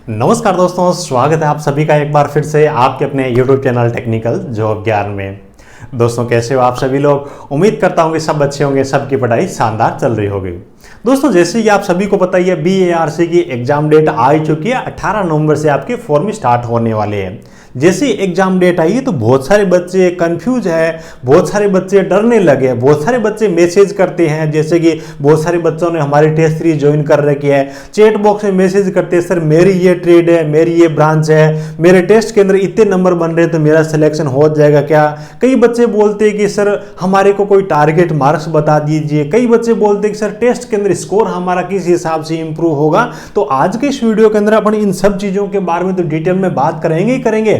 नमस्कार दोस्तों, स्वागत है आप सभी का एक बार फिर से आपके अपने YouTube चैनल टेक्निकल जॉब ज्ञान में। दोस्तों कैसे हो आप सभी लोग। उम्मीद करता हूँ कि सब अच्छे होंगे, सबकी पढ़ाई शानदार चल रही होगी। दोस्तों जैसे कि आप सभी को पता ही है, BARC की एग्जाम डेट आ चुकी है। 18 नवंबर से आपके फॉर्म स्टार्ट होने वाले हैं। जैसे एग्जाम डेट आई है तो बहुत सारे बच्चे कंफ्यूज है, बहुत सारे बच्चे डरने लगे, बहुत सारे बच्चे मैसेज करते हैं। जैसे कि बहुत सारे बच्चों ने हमारी टेस्ट सीरीज ज्वाइन कर रखी है, चैट बॉक्स में मैसेज करते हैं, सर मेरी ये ट्रेड है, मेरी ये ब्रांच है, मेरे टेस्ट के अंदर इतने नंबर बन रहे हैं तो मेरा सिलेक्शन हो जाएगा क्या। कई बच्चे बोलते हैं कि सर हमारे को कोई टारगेट मार्क्स बता दीजिए। कई बच्चे बोलते हैं कि सर टेस्ट के अंदर स्कोर हमारा किस हिसाब से इंप्रूव होगा। तो आज के इस वीडियो के अंदर अपन इन सब चीजों के बारे में तो डिटेल में बात करेंगे ही करेंगे।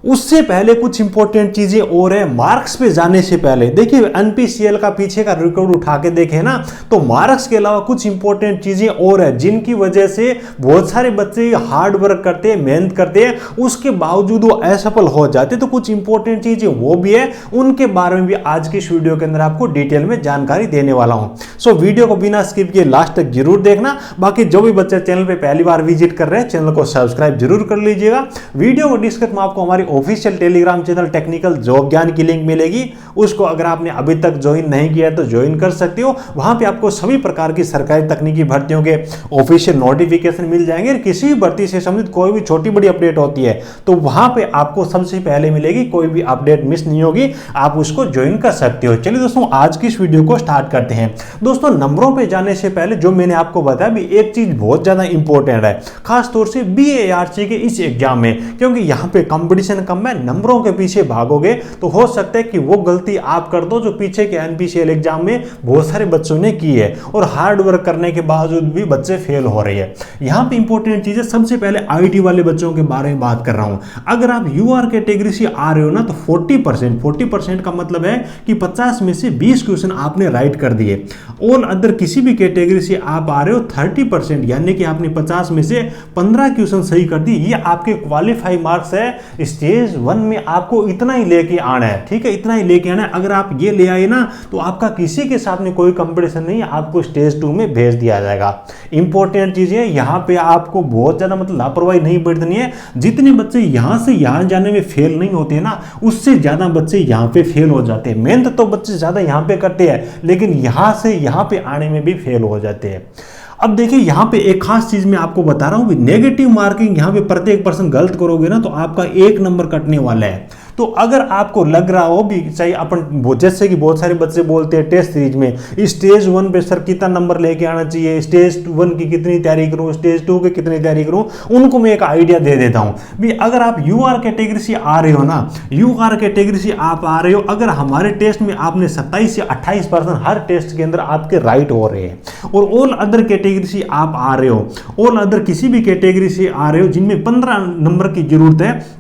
उससे पहले कुछ इंपॉर्टेंट चीजें और है। मार्क्स पे जाने से पहले देखिए, NPCL का पीछे का रिकॉर्ड उठा के देखें ना, तो मार्क्स के अलावा कुछ इंपॉर्टेंट चीजें और है जिनकी वजह से बहुत सारे बच्चे हार्ड वर्क करते हैं, मेहनत करते हैं, उसके बावजूद वो असफल हो जाते। तो कुछ इंपॉर्टेंट चीजें वो भी है, उनके बारे में भी आज की इस वीडियो के अंदर आपको डिटेल में जानकारी देने वाला हूं। सो वीडियो को बिना स्किप किए लास्ट तक जरूर देखना। बाकी जो भी बच्चे चैनल पे पहली बार विजिट कर रहे हैं, चैनल को सब्सक्राइब जरूर कर लीजिएगा। वीडियो को डिस्क्रिप्शन में आपको हमारी official Telegram channel technical job ज्ञान की लिंक मिलेगी। उसको अगर आपने अभी तक ज्वाइन नहीं किया है तो ज्वाइन कर सकते हो। वहां पे आपको सभी प्रकार की सरकारी तकनीकी भर्तियों के ऑफिशियल नोटिफिकेशन मिल जाएंगे। किसी भी भर्ती से संबंधित कोई भी छोटी बड़ी अपडेट होती है तो वहां पे आपको सबसे पहले मिलेगी, कोई भी अपडेट मिस नहीं होगी, आप उसको ज्वाइन कर सकते हो। चलिए दोस्तों, आज की इस वीडियो को स्टार्ट करते हैं। दोस्तों नंबरों पे जाने से पहले जो मैंने आपको बताया भी, एक चीज बहुत ज्यादा इंपॉर्टेंट है, खासतौर से BARC के इस एग्जाम में, क्योंकि यहां पे कंपटीशन कम है। नंबरों के पीछे भागोगे तो हो सकता है कि वो गलती आप कर दो जो पीछे के NPCL एग्जाम में बहुत सारे बच्चों ने की है, और हार्ड वर्क करने के बावजूद भी बच्चे फेल हो रहे हैं। यहां पे इंपॉर्टेंट चीज है, सबसे पहले IT वाले बच्चों के बारे में बात कर रहा हूं। अगर आप UR कैटेगरी से आ रहे हो ना, तो 40% का मतलब है कि 50 में से 20 क्वेश्चन आपने राइट कर दिए। ऑल अदर किसी भी कैटेगरी से आप आ रहे हो 30%, यानी कि आपने 50 में से 15 क्वेश्चन सही कर दी। ये आपके क्वालिफाई मार्क्स है। स्टेज 1 में आपको इतना ही लेके आना है, ठीक है, इतना ही लेके आना है। अगर आप ये ले आए ना तो आपका किसी के साथ में कोई कंपटीशन नहीं है, आपको स्टेज 2 में भेज दिया जाएगा। इंपॉर्टेंट चीज है, यहां पे आपको बहुत ज्यादा मतलब लापरवाही नहीं बरतनी है। जितने बच्चे यहां से यहां जाने में फेल नहीं होते हैं ना, उससे ज्यादा बच्चे यहां पे फेल हो जाते हैं। मेहनत तो बच्चे ज्यादा यहां पे करते हैं, लेकिन यहां से यहां पे आने में भी फेल हो जाते हैं। अब देखिए यहाँ पे एक खास चीज मैं आपको बता रहा हूँ, नेगेटिव मार्किंग यहाँ पे प्रत्येक पर्सन गलत करोगे ना तो आपका 1 नंबर कटने वाला है। तो अगर आपको लग रहा हो भी, चाहे अपन जैसे कि बहुत सारे बच्चे बोलते हैं टेस्ट सीरीज में, स्टेज 1 पे सर कितना नंबर लेके आना चाहिए, स्टेज 1 की कितनी तैयारी करूं, स्टेज 2 की कितनी तैयारी करूं, उनको मैं एक आइडिया दे देता हूं भी। अगर आप UR कैटेगरी से आ रहे हो ना, UR कैटेगरी से आप आ रहे हो, अगर हमारे टेस्ट में आपने 27 से 28% हर टेस्ट के अंदर आपके राइट हो रहे हैं, और ऑल अदर कैटेगरी से आप आ रहे हो, ऑल अदर किसी भी कैटेगरी से आ रहे हो जिनमें 15 नंबर की जरूरत है,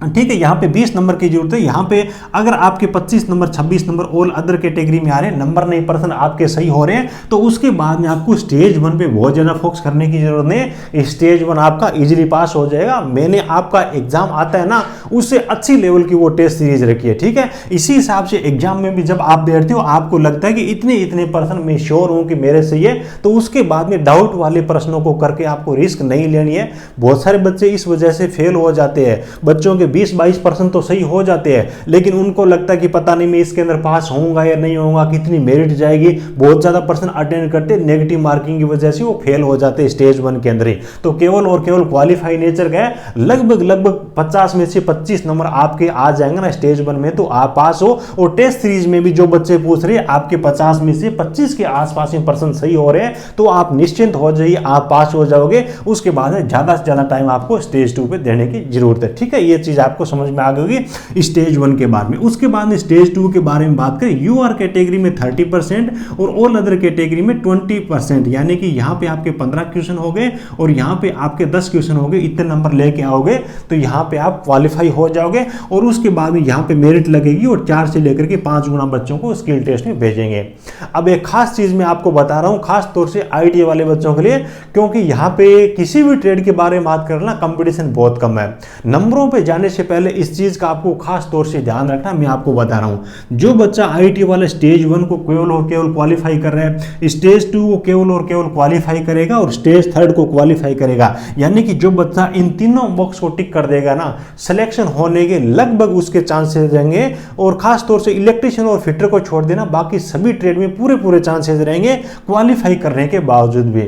ठीक है, यहाँ पे 20 नंबर की जरूरत है। यहाँ पे अगर आपके 25 number 26 number all other category में आ रहे हैं, नंबर नहीं पर्सन आपके सही हो रहे हैं, तो उसके बाद में आपको स्टेज 1 पे बहुत ज्यादा फोकस करने की जरूरत नहीं। स्टेज 1 आपका इजीली पास हो जाएगा। मैंने आपका एग्जाम आता है ना, उससे अच्छी लेवल की वो टेस्ट सीरीज रखी है, ठीक है। इसी हिसाब से एग्जाम में भी जब आप बैठते हो, आपको लगता है कि इतने पर्सन मैं श्योर हूं कि मेरे सही है, तो उसके बाद में डाउट वाले प्रश्नों को करके आपको रिस्क नहीं लेनी है। बहुत सारे बच्चे इस वजह से फेल हो जाते हैं। बच्चों के 20-22% तो सही हो जाते हैं, लेकिन उनको लगता है कि पता नहीं मैं इसके अंदर पास होऊंगा या नहीं होऊंगा, कितनी मेरिट जाएगी। बहुत ज्यादा पर्सन अटेंड करते, नेगेटिव मार्किंग की वजह से वो फेल हो जाते हैं स्टेज 1 के अंदर ही। तो केवल और केवल क्वालिफाई नेचर का है, लगभग 50 में से 25 नंबर आपके आ जाएंगे ना स्टेज 1 में, तो आप पास हो। और टेस्ट सीरीज में भी जो बच्चे पूछ रहे हैं, आपके 50 में से 25 के आसपास में पर्सन सही हो रहे हैं, तो आप निश्चिंत हो जाइए, आप पास हो जाओगे। उसके बाद में ज्यादा से ज्यादा टाइम आपको स्टेज 2 पे देने की जरूरत है, ठीक है। ये चीज आपको समझ में आ गई स्टेज 1 के बाद में। उसके बाद में स्टेज 2 के बारे में बात करें, UR कैटेगरी में 30% और ऑल अदर कैटेगरी में 20%, यानी कि यहाँ पे आपके 15 क्वेश्चन हो गए और यहाँ पे आपके 10 क्वेश्चन हो गए। इतने नंबर लेके आओगे तो यहाँ पे आप क्वालिफाई हो जाओगे, और उसके बाद में यहाँ पे मेरिट लगेगी, और 4 से लेकर के 5 गुना बच्चों को स्किल टेस्ट में भेजेंगे। अब एक खास चीज मैं आपको बता रहा हूँ, खास तौर से ITA वाले बच्चों के लिए, क्योंकि यहाँ पे किसी भी ट्रेड के बारे में बात करना कंपटीशन बहुत कम है। नंबरों पे जाने करने से पहले इस चीज़ का आपको खास तौर से ध्यान रखना, मैं आपको बता रहा हूँ। जो बच्चा IIT वाले स्टेज 1 को केवल और केवल क्वालिफाई कर रहा है, स्टेज 2 को केवल और केवल क्वालिफाई करेगा और स्टेज 3 को क्वालिफाई करेगा, यानी कि जो बच्चा इन तीनों बॉक्स को टिक कर देगा ना, सिलेक्शन होने के लगभग उसके चांसेस रहेंगे। और खास तौर से इलेक्ट्रिशियन और फिटर को छोड़ देना, बाकी सभी ट्रेड में पूरे चांसेस रहेंगे क्वालिफाई करने के बावजूद भी,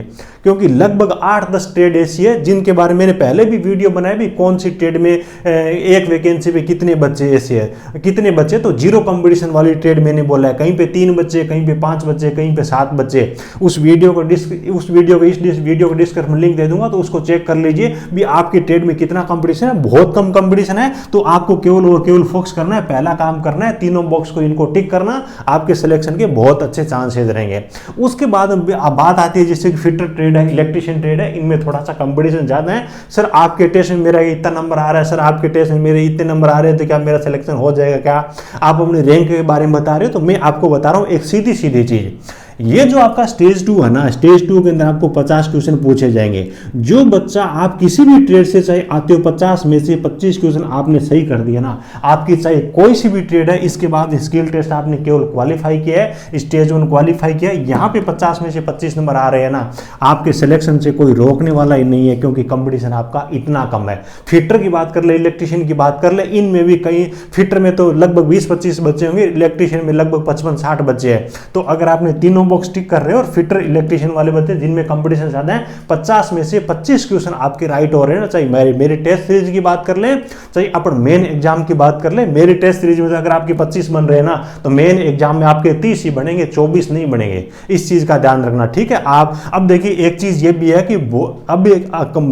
क्योंकि लगभग 8-10 ट्रेड ऐसी है जिनके बारे में मैंने पहले भी वीडियो बनाया भी, कौन सी ट्रेड में एक वैकेंसी पे कितने बच्चे ऐसे है, कितने बच्चे, तो जीरो कंपटीशन वाली ट्रेड मैंने बोला है, कहीं पे 3 बच्चे, कहीं पे 5 बच्चे, कहीं पे 7 बच्चे। उस वीडियो को इस वीडियो को डिस्क्रिप्शन में लिंक दे दूंगा, तो उसको चेक कर लीजिए भी आपकी ट्रेड में कितना कंपटीशन है। बहुत कम कंपटीशन है, तो आपको केवल और केवल फोकस करना है, पहला काम करना है, तीनों बॉक्स को इनको टिक करना, आपके सिलेक्शन के बहुत अच्छे चांसेस रहेंगे। उसके बाद बात आती है जैसे फिटर ट्रेड है, इलेक्ट्रिशियन ट्रेड है, इनमें थोड़ा सा कंपटीशन ज्यादा है। सर आपके टेस्ट में मेरा इतना नंबर आ रहा है, सर आपके टेस्ट में मेरे इतने नंबर आ रहे हैं, तो क्या मेरा सिलेक्शन हो जाएगा? क्या आप अपने रैंक के बारे में बता रहे हो? तो मैं आपको बता रहा हूं एक सीधी चीज, ये जो आपका स्टेज 2 है ना, स्टेज 2 के अंदर आपको 50 क्वेश्चन पूछे जाएंगे। जो बच्चा आप किसी भी ट्रेड से चाहे आते हो, 50 में से 25 क्वेश्चन आपने सही कर दिया ना, आपकी चाहे कोई सी भी ट्रेड है, इसके बाद स्किल टेस्ट आपने केवल क्वालिफाई किया है, स्टेज 1 क्वालिफाई किया है, यहाँ पे 50 में से 25 नंबर आ रहे हैं ना, आपके सिलेक्शन से कोई रोकने वाला ही नहीं है, क्योंकि कंपटीशन आपका इतना कम है। फिटर की बात कर ले, इलेक्ट्रिशियन की बात कर ले, इनमें भी कई, फिटर में तो लगभग 20-25 बच्चे होंगे, इलेक्ट्रिशियन में लगभग 55-60 बच्चे हैं। तो अगर आपने तीनों बॉक्स टिक कर रहे हो, और फिटर इलेक्ट्रिशियन वाले बच्चे जिनमें कंपटीशन ज्यादा है, 50 में से 25 क्वेश्चन आपके राइट हो रहे हैं ना। चाहे मेरे टेस्ट सीरीज की बात कर ले, चाहे अपन मेन एग्जाम की बात कर ले, मेरी टेस्ट सीरीज में अगर आपके 25 बन रहे हैं ना, तो मेन एग्जाम में आपके 30 ही बनेंगे, 24 नहीं बनेंगे। इस चीज का ध्यान रखना, ठीक है। आप अब देखिए एक चीज ये भी है कि अब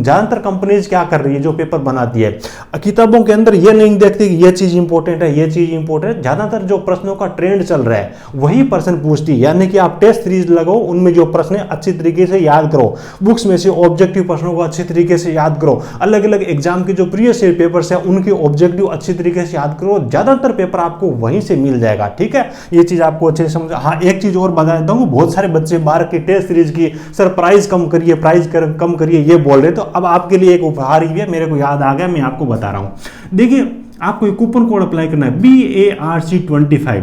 ज्यादातर कंपनीज क्या कर रही है, जो पेपर बनाती है, किताबों के अंदर ये नहीं देखती कि ये चीज इंपॉर्टेंट है, ये चीज इंपॉर्टेंट है, ज्यादातर जो प्रश्नों का ट्रेंड चल रहा है वही प्रश्न पूछती है। यानी कि आप टेस्ट सीरीज लगाओ, उनमें जो प्रश्न अच्छी तरीके से याद करो, बुक्स में से ऑब्जेक्टिव प्रश्नों को अच्छी तरीके से याद करो, अलग अलग एग्जाम के जो प्रीवियस ईयर पेपर्स है उनके ऑब्जेक्टिव अच्छी तरीके से याद करो, ज्यादातर पेपर आपको वहीं से मिल जाएगा, ठीक है। ये चीज आपको अच्छे से समझ। हाँ, एक चीज और बता देता हूँ, बहुत सारे बच्चे 12 की टेस्ट सीरीज की सर प्राइस कम करिए, कम करिए ये बोल रहे, तो अब आपके लिए एक उपहार ही है, मेरे को याद आ गया, मैं आपको बता रहा हूँ। देखिए आपको एक कूपन कोड अप्लाई करना है, BARC25।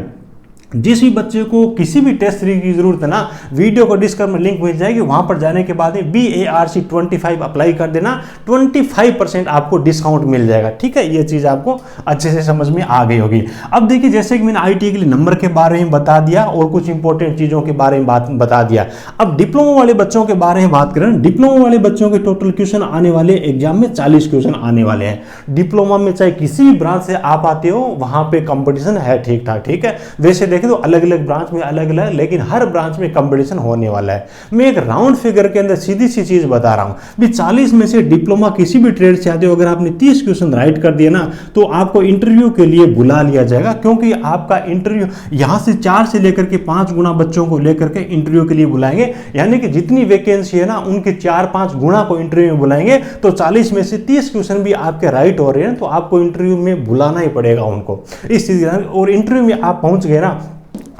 जिस भी बच्चे को किसी भी टेस्ट सीरीज की जरूरत है ना, वीडियो को डिस्क्रिप्शन में लिंक मिल जाएगी, वहां पर जाने के बाद में BARC25 अप्लाई कर देना, 25% आपको डिस्काउंट मिल जाएगा, ठीक है। ये चीज आपको अच्छे से समझ में आ गई होगी। अब देखिए जैसे कि मैंने IIT के लिए नंबर के बारे में बता दिया और कुछ इंपॉर्टेंट चीजों के बारे में बता दिया। अब डिप्लोमा वाले बच्चों के बारे में बात करें। डिप्लोमा वाले बच्चों के टोटल क्वेश्चन आने वाले एग्जाम में 40 क्वेश्चन आने वाले हैं। डिप्लोमा में चाहे किसी भी ब्रांच से आप आते हो, वहां पे कंपटीशन है ठीक ठाक, ठीक है। वैसे देखें तो अलग अलग ब्रांच में अलग अलग, लेकिन हर ब्रांच में कंपटीशन होने वाला है। मैं एक राउंड फिगर के अंदर सीधी सी चीज बता रहा हूं भी, 40 में से डिप्लोमा किसी भी ट्रेड से आते हो, अगर आपने 30 क्वेश्चन राइट कर दिया ना, तो आपको इंटरव्यू के लिए बुला लिया जाएगा, क्योंकि आपका इंटरव्यू यहां से 4 से लेकर के 5 गुना बच्चों को लेकर के इंटरव्यू के लिए बुलाएंगे। यानी कि जितनी वैकेंसी है ना, उनके 4-5 गुना को इंटरव्यू में बुलाएंगे। तो 40 में से 30 क्वेश्चन भी आपके राइट हो रहे हैं, तो आपको इंटरव्यू में बुलाना ही पड़ेगा उनको, इस चीज। और इंटरव्यू में आप पहुंच गए ना,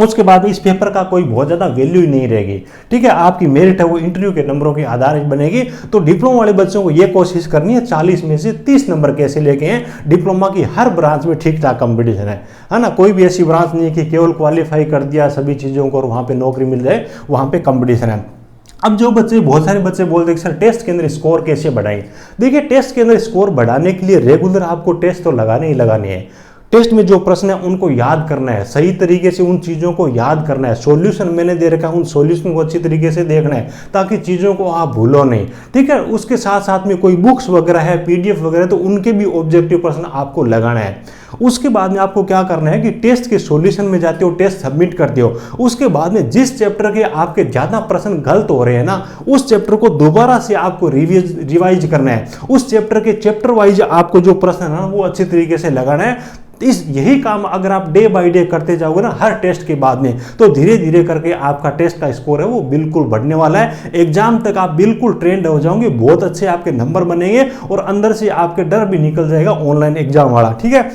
उसके बाद इस पेपर का कोई बहुत ज़्यादा वैल्यू ही नहीं रहेगी, ठीक है। आपकी मेरिट है वो इंटरव्यू के नंबरों के आधार पर बनेगी। तो डिप्लोमा वाले बच्चों को ये कोशिश करनी है 40 में से 30 नंबर कैसे लेके हैं। डिप्लोमा की हर ब्रांच में ठीक ठाक कंपटीशन है ना। कोई भी ऐसी ब्रांच नहीं है कि केवल क्वालिफाई कर दिया सभी चीज़ों को और वहाँ पर नौकरी मिल जाए, वहाँ पर कंपटीशन है। अब जो बच्चे, बहुत सारे बच्चे बोलते हैं सर टेस्ट के अंदर स्कोर कैसे बढ़ाएं। देखिए टेस्ट के अंदर स्कोर बढ़ाने के लिए रेगुलर आपको टेस्ट तो लगाने ही लगाने हैं। टेस्ट में जो प्रश्न है उनको याद करना है, सही तरीके से उन चीज़ों को याद करना है। सॉल्यूशन मैंने दे रखा है, उन सॉल्यूशन को अच्छी तरीके से देखना है ताकि चीज़ों को आप भूलो नहीं, ठीक है। उसके साथ साथ में कोई बुक्स वगैरह है, PDF वगैरह, तो उनके भी ऑब्जेक्टिव प्रश्न आपको लगाना है। उसके बाद में आपको क्या करना है कि टेस्ट के सॉल्यूशन में जाते हो, टेस्ट सबमिट करते हो, उसके बाद में जिस चैप्टर के आपके ज़्यादा प्रश्न गलत हो रहे हैं ना, उस चैप्टर को दोबारा से आपको रिवाइज करना है। उस चैप्टर के चैप्टर वाइज आपको जो प्रश्न है ना, वो अच्छी तरीके से लगाना है। यही काम अगर आप डे बाय डे करते जाओगे ना हर टेस्ट के बाद में, तो धीरे धीरे करके आपका टेस्ट का स्कोर है वो बिल्कुल बढ़ने वाला है। एग्जाम तक आप बिल्कुल ट्रेंड हो जाओगे, बहुत अच्छे आपके नंबर बनेंगे और अंदर से आपके डर भी निकल जाएगा ऑनलाइन एग्जाम वाला, ठीक है।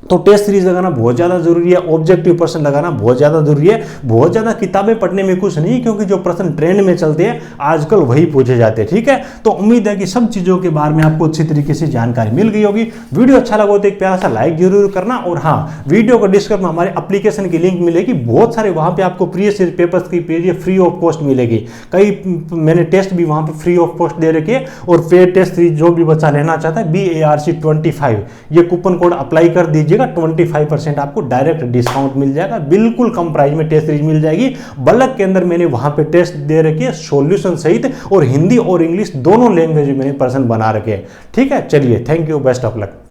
तो टेस्ट सीरीज लगाना बहुत ज़्यादा जरूरी है, ऑब्जेक्टिव प्रश्न लगाना बहुत ज़्यादा जरूरी है। बहुत ज़्यादा किताबें पढ़ने में कुछ नहीं, क्योंकि जो प्रश्न ट्रेंड में चलते हैं आजकल वही पूछे जाते हैं। ठीक है, तो उम्मीद है कि सब चीज़ों के बारे में आपको अच्छी तरीके से जानकारी मिल गई होगी। वीडियो अच्छा लगा तो एक प्यारा सा लाइक जरूर करना। और हाँ, वीडियो को डिस्क्रिप्शन में हमारे एप्लीकेशन की लिंक मिलेगी, बहुत सारे वहाँ पे आपको प्रीवियस पेपर्स की पीडीएफ फ्री ऑफ कॉस्ट मिलेगी। कई मैंने टेस्ट भी वहाँ पे फ्री ऑफ कॉस्ट दे रखे हैं। और पेड टेस्ट सीरीज जो भी बच्चा लेना चाहता है BARC25 ये कूपन कोड अप्लाई कर दीजिएगा, 25% आपको डायरेक्ट डिस्काउंट मिल जाएगा। बिल्कुल कम प्राइस में टेस्ट सीरीज मिल जाएगी। बल्क के अंदर मैंने वहां पे टेस्ट दे रखे हैं सॉल्यूशन सहित, और हिंदी और इंग्लिश दोनों लैंग्वेज में मैंने प्रश्न बना रखे हैं। ठीक है, चलिए, thank you, best of luck.